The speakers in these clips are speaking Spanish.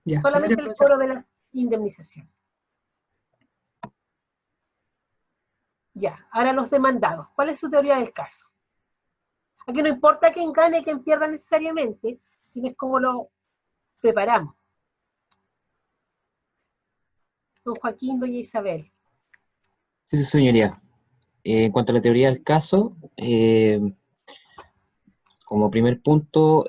Ya, gracias, Solamente el profesor. cobro de la indemnización. Ya, ahora los demandados. ¿Cuál es su teoría del caso? Aquí no importa quién gane y quién pierda necesariamente, sino es cómo lo preparamos. Don Joaquín, doña Isabel. Sí, sí, señoría. En cuanto a la teoría del caso, como primer punto,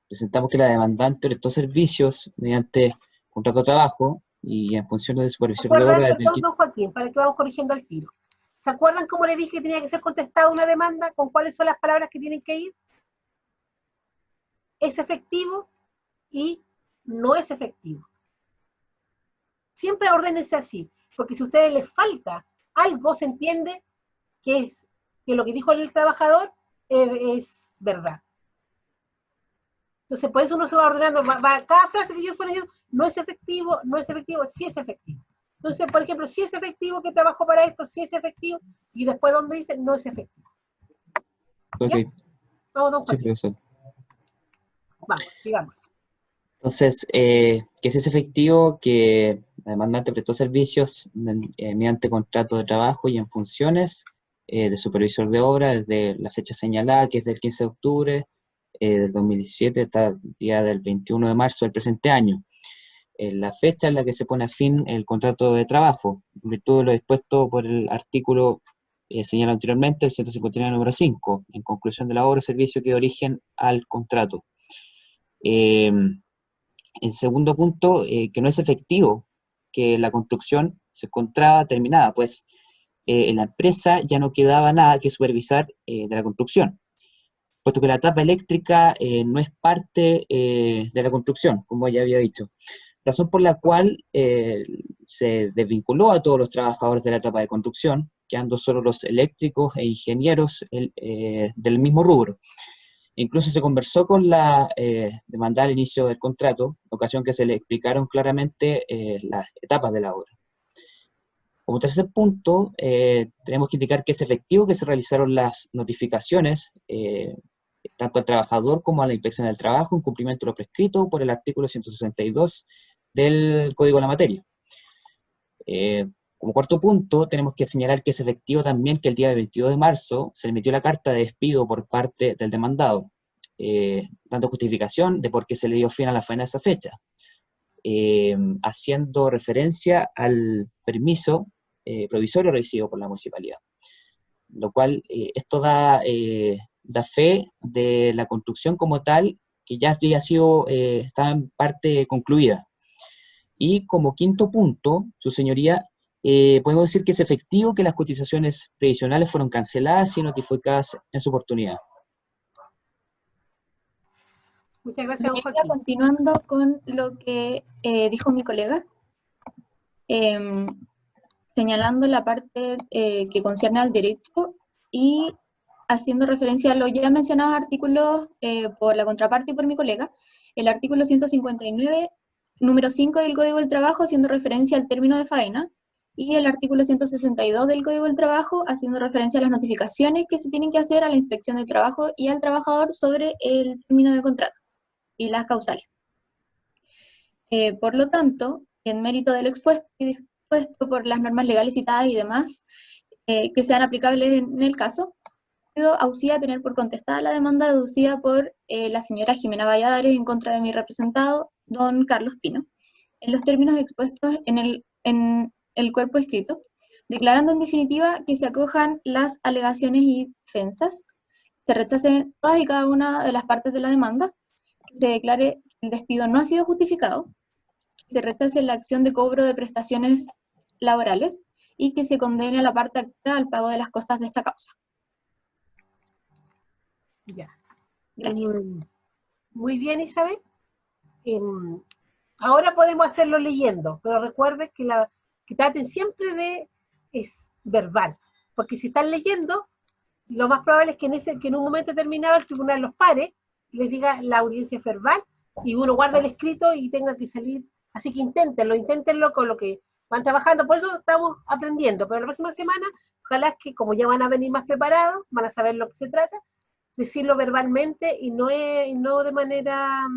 presentamos que la demandante prestó servicios mediante contrato de trabajo y en funciones de ¿Se supervisor de acuerdan, obra desde el perdón, don Joaquín, para que vamos corrigiendo al tiro? ¿Se acuerdan cómo le dije que tenía que ser contestada una demanda? ¿Con cuáles son las palabras que tienen que ir? ¿Es efectivo y no es efectivo? Siempre ordénense así, porque si a ustedes les falta algo, se entiende que lo que dijo el trabajador es verdad. Entonces, por eso uno se va ordenando, cada frase que yo fuera yo, no es efectivo, no es efectivo, sí es efectivo. Entonces, por ejemplo, sí es efectivo que trabajo para esto, sí es efectivo, y después donde dice no es efectivo. Ok, ¿Ya? Vamos, don sí, Joaquín. profesor. Vamos, sigamos. Entonces, que si es efectivo que la demandante prestó servicios mediante contrato de trabajo y en funciones de supervisor de obra desde la fecha señalada, que es del 15 de octubre del 2017 hasta el día del 21 de marzo del presente año. La fecha en la que se pone a fin el contrato de trabajo, en virtud de lo dispuesto por el artículo señalado anteriormente, el 159 número 5, en conclusión de la obra o servicio que dé origen al contrato. El segundo punto, que no es efectivo que la construcción se encontraba terminada, pues en la empresa ya no quedaba nada que supervisar de la construcción, puesto que la tapa eléctrica no es parte de la construcción, como ya había dicho. Razón por la cual se desvinculó a todos los trabajadores de la etapa de construcción, quedando solo los eléctricos e ingenieros del mismo rubro. Incluso se conversó con la demandada al inicio del contrato, ocasión que se le explicaron claramente las etapas de la obra. Como tercer punto, tenemos que indicar que es efectivo que se realizaron las notificaciones tanto al trabajador como a la inspección del trabajo en cumplimiento de lo prescrito por el artículo 162 del Código de la Materia. Como cuarto punto, tenemos que señalar que es efectivo también que el día 22 de marzo se emitió la carta de despido por parte del demandado, dando justificación de por qué se le dio fin a la faena de esa fecha, haciendo referencia al permiso provisorio recibido por la municipalidad. Lo cual, esto da fe de la construcción como tal, que ya había sido, estaba en parte concluida. Y como quinto punto, su señoría, podemos decir que es efectivo que las cotizaciones previsionales fueron canceladas y notificadas en su oportunidad. Muchas gracias, don Señoría, Joaquín. continuando con lo que dijo mi colega, señalando la parte que concierne al derecho y haciendo referencia a los ya mencionados artículos por la contraparte y por mi colega, el artículo 159, número 5 del Código del Trabajo, haciendo referencia al término de faena, y el artículo 162 del Código del Trabajo, haciendo referencia a las notificaciones que se tienen que hacer a la inspección del trabajo y al trabajador sobre el término de contrato y las causales. Por lo tanto, en mérito de lo expuesto y dispuesto por las normas legales citadas y demás, que sean aplicables en el caso, pido a UCIA tener por contestada la demanda deducida por la señora Jimena Valladares en contra de mi representado, don Carlos Pino, en los términos expuestos en el cuerpo escrito, declarando en definitiva que se acojan las alegaciones y defensas, se rechacen todas y cada una de las partes de la demanda, que se declare que el despido no ha sido justificado, que se rechace la acción de cobro de prestaciones laborales y que se condene a la parte actora al pago de las costas de esta causa. Ya. Gracias. Muy bien, Isabel. Ahora podemos hacerlo leyendo, pero recuerden que traten siempre de es verbal, porque si están leyendo, lo más probable es que en un momento determinado el tribunal los pare, les diga la audiencia es verbal, y uno guarda el escrito y tenga que salir. Así que inténtenlo con lo que van trabajando. Por eso estamos aprendiendo, pero la próxima semana, ojalá que como ya van a venir más preparados, van a saber lo que se trata, decirlo verbalmente y no de manera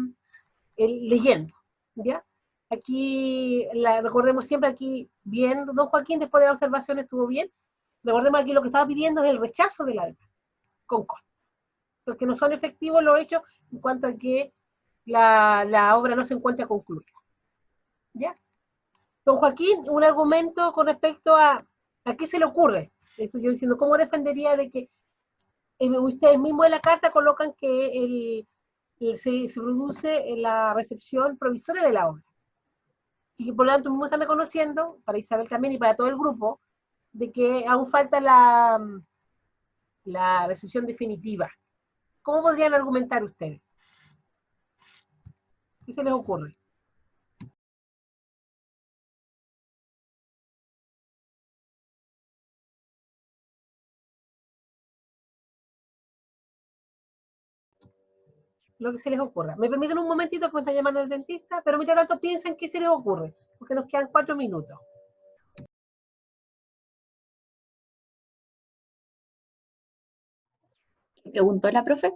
leyendo. ¿ya? Aquí, recordemos siempre aquí, bien, don Joaquín, después de la observación estuvo bien. Recordemos aquí lo que estaba pidiendo es el rechazo de la demanda, con costo. Porque no son efectivos los hechos en cuanto a que la obra no se encuentra concluida. ¿Ya? Don Joaquín, un argumento con respecto a qué se le ocurre. Esto yo diciendo, ¿cómo defendería de que ustedes mismos en la carta colocan que se produce la recepción provisoria de la obra? Y por lo tanto mismo están reconociendo, para Isabel también y para todo el grupo, de que aún falta la recepción definitiva. ¿Cómo podrían argumentar ustedes? ¿Qué se les ocurre? Lo que se les ocurra. Me permiten un momentito que me está llamando el dentista, pero mientras tanto piensen qué se les ocurre, porque nos quedan 4 minutos. Preguntó la profe.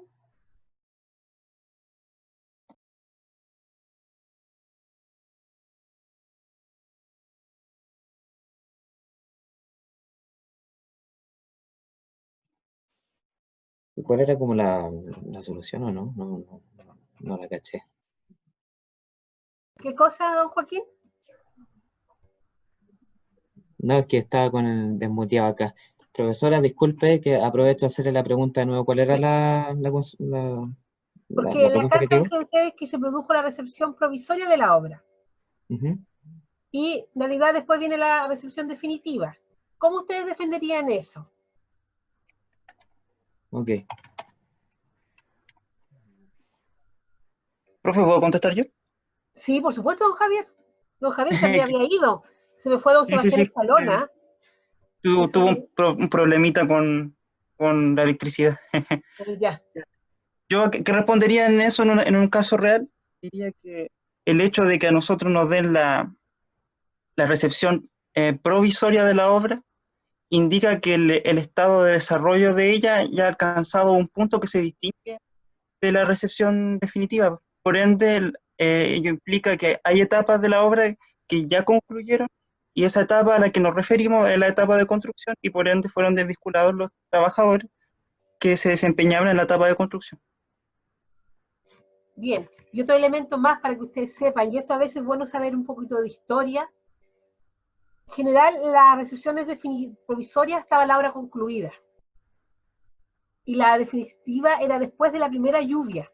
¿Y cuál era como la solución o no? No la caché. ¿Qué cosa, don Joaquín? No, es que estaba con el desmuteado acá. Profesora, disculpe que aprovecho a hacerle la pregunta de nuevo. ¿Cuál era Porque la en la pregunta que carta quedó? dicen ustedes que se produjo la recepción provisoria de la obra. Ujú. Y en realidad después viene la recepción definitiva. ¿Cómo ustedes defenderían eso? Ok. Profe, ¿puedo contestar yo? Sí, por supuesto, don Javier. Don Javier se me había ido. Se me fue don Sí, sí, Sebastián sí. Escalona. Tuvo un problemita con la electricidad. Ya. Yo que respondería en eso en un caso real, diría que el hecho de que a nosotros nos den la recepción provisoria de la obra indica que el estado de desarrollo de ella ya ha alcanzado un punto que se distingue de la recepción definitiva. Por ende, ello implica que hay etapas de la obra que ya concluyeron y esa etapa a la que nos referimos es la etapa de construcción y por ende fueron desvinculados los trabajadores que se desempeñaban en la etapa de construcción. Bien. Y otro elemento más para que ustedes sepan, y esto a veces es bueno saber un poquito de historia. En general, las recepciones provisorias estaba la obra concluida. Y la definitiva era después de la primera lluvia,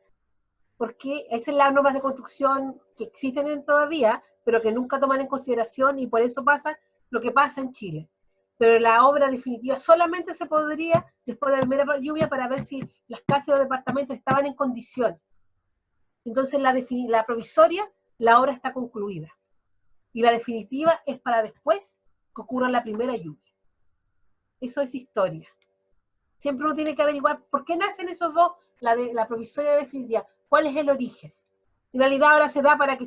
porque esas son las normas de construcción que existen todavía, pero que nunca toman en consideración y por eso pasa lo que pasa en Chile. Pero la obra definitiva solamente se podría después de la primera lluvia para ver si las casas o departamentos estaban en condición. Entonces la provisoria, la obra está concluida. Y la definitiva es para después que ocurra la primera lluvia. Eso es historia. Siempre uno tiene que averiguar por qué nacen esos dos, la provisoria y la definitiva. ¿Cuál es el origen? En realidad ahora se da para que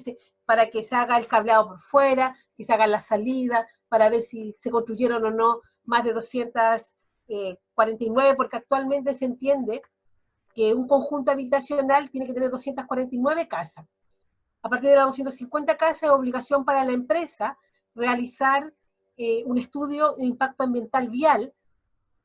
se haga el cableado por fuera, que se haga la salida, para ver si se construyeron o no más de 249, porque actualmente se entiende que un conjunto habitacional tiene que tener 249 casas. A partir de las 250 casas es obligación para la empresa realizar un estudio de impacto ambiental vial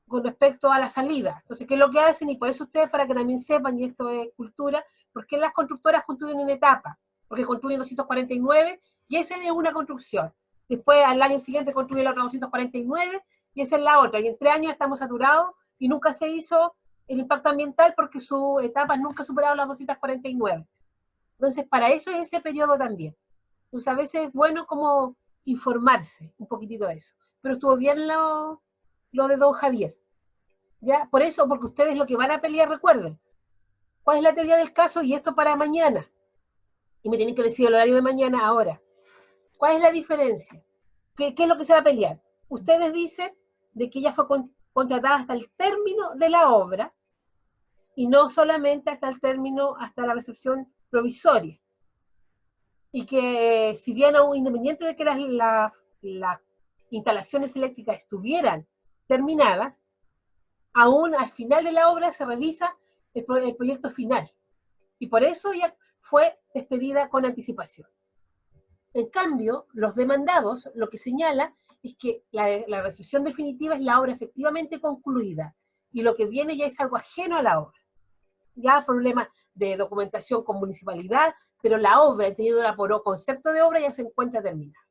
con respecto a la salida. Entonces, ¿qué es lo que hacen? Y por eso ustedes, para que también sepan, y esto es cultura, ¿por qué las constructoras construyen en etapas? Porque construyen 249 y esa es una construcción. Después, al año siguiente, construyen la otra 249 y esa es la otra. Y en 3 años estamos saturados y nunca se hizo el impacto ambiental porque sus etapas nunca superaron las 249. Entonces, para eso es ese periodo también. Entonces, a veces es bueno como informarse un poquitito de eso. Pero estuvo bien lo de don Javier. ¿Ya? Por eso, porque ustedes lo que van a pelear, recuerden, ¿cuál es la teoría del caso? Y esto para mañana. Y me tienen que decir el horario de mañana ahora. ¿Cuál es la diferencia? ¿Qué es lo que se va a pelear? Ustedes dicen de que ella fue contratada hasta el término de la obra y no solamente hasta el término, hasta la recepción provisoria. Y que si bien aún independiente de que las instalaciones eléctricas estuvieran terminadas, aún al final de la obra se revisa el proyecto final. Y por eso ya fue despedida con anticipación. En cambio, los demandados lo que señala es que la resolución definitiva es la obra efectivamente concluida, y lo que viene ya es algo ajeno a la obra. Ya problemas de documentación con municipalidad, pero la obra, entendido por concepto de obra, ya se encuentra terminada.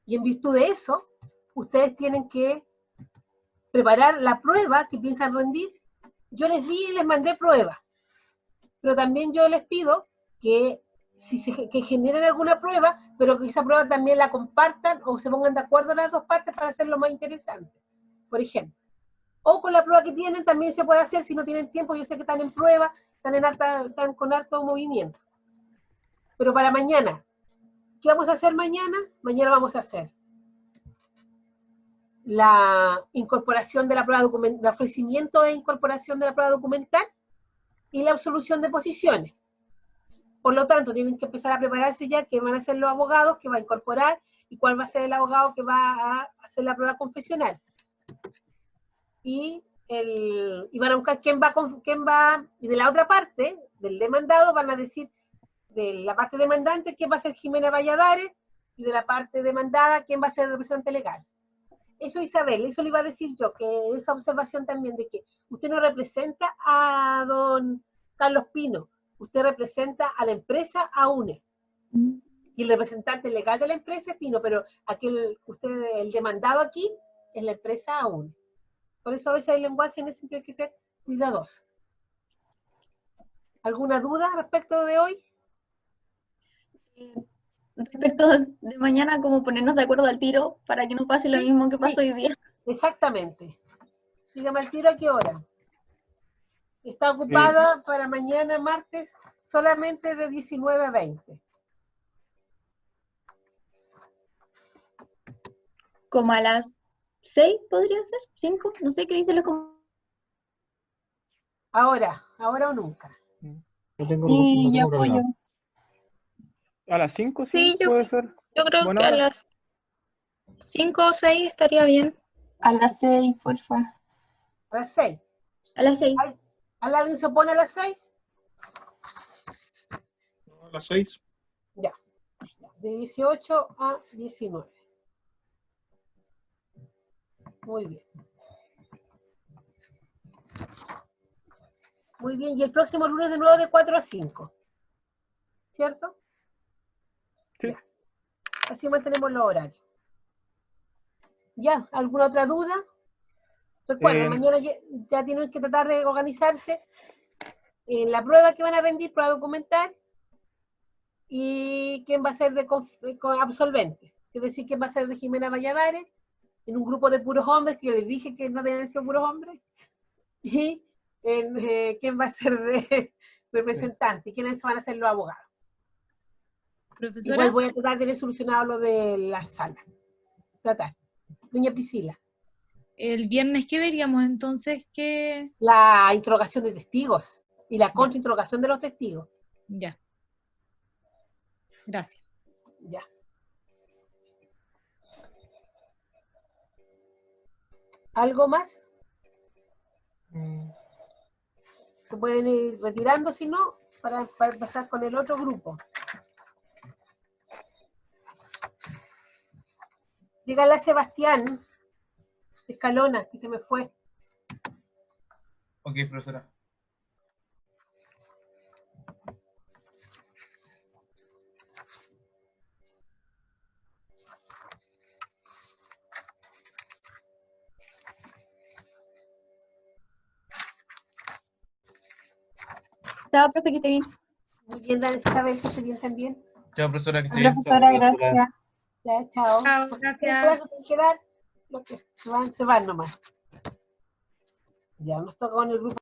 Y en virtud de eso, ustedes tienen que preparar la prueba que piensan rendir. Yo les di y les mandé pruebas, pero también yo les pido que que generen alguna prueba, pero que esa prueba también la compartan o se pongan de acuerdo las dos partes para hacerlo más interesante, por ejemplo. O con la prueba que tienen también se puede hacer si no tienen tiempo. Yo sé que están en prueba, están con harto movimiento. Pero para mañana, ¿qué vamos a hacer mañana? Mañana vamos a hacer la incorporación de la prueba documental, el ofrecimiento e incorporación de la prueba documental y la absolución de posiciones. Por lo tanto, tienen que empezar a prepararse ya qué van a ser los abogados que va a incorporar y cuál va a ser el abogado que va a hacer la prueba confesional. Y van a buscar quién va, y de la otra parte, del demandado, van a decir, de la parte demandante, quién va a ser Jimena Valladares, y de la parte demandada, quién va a ser el representante legal. Eso, Isabel, eso le iba a decir yo, que esa observación también de que usted no representa a don Carlos Pino, usted representa a la empresa AUNE, y el representante legal de la empresa es Pino, pero el demandado aquí es la empresa AUNE. Por eso a veces el lenguaje en ese sentido hay que ser cuidadoso. ¿Alguna duda respecto de hoy? Respecto de mañana, como ponernos de acuerdo al tiro para que no pase lo mismo que pasó hoy día. Exactamente. Dígame al tiro a qué hora. Está ocupada para mañana, martes, solamente de 19 a 20. Como a las 6 podría ser, 5, no sé qué dicen los Ahora o nunca. No tengo, Y no yo tengo problema. apoyo. ¿A las 5 Sí, yo puede ser? creo Buena que a hora. las 5 o 6 estaría bien. A las 6, porfa. A las 6. A las 6. ¿Alguien se opone a las 6? A las 6. Ya. De 18 a 19. Muy bien. Muy bien, y el próximo lunes de nuevo de 4 a 5. ¿Cierto? Sí. Ya. Así mantenemos los horarios. ¿Ya? ¿Alguna otra duda? Recuerden, mañana ya tienen que tratar de organizarse en la prueba que van a rendir, prueba documental, y quién va a ser de absolvente. Es decir, quién va a ser de Jimena Valladares, en un grupo de puros hombres, que yo les dije que no tenían sido puros hombres, y quién va a ser de representante, y quiénes van a ser los abogados. Profesora, Igual voy a tratar de tener solucionado lo de la sala. Tratar. Doña Priscila. el viernes, ¿qué veríamos entonces? ¿Qué? La interrogación de testigos y la contrainterrogación de los testigos. Ya. Gracias. Ya. ¿Algo más? Se pueden ir retirando, si no, para empezar con el otro grupo. Dígale a Sebastián Escalona, que se me fue. Ok, profesora. Chao, profe, que esté bien. Muy bien, Isabel, que esté bien también. Chao, profesora, que esté bien. Profesora, gracias. Ya, chao. Chao, gracias. Los que quedar, los que se van nomás. Ya nos toca con el grupo.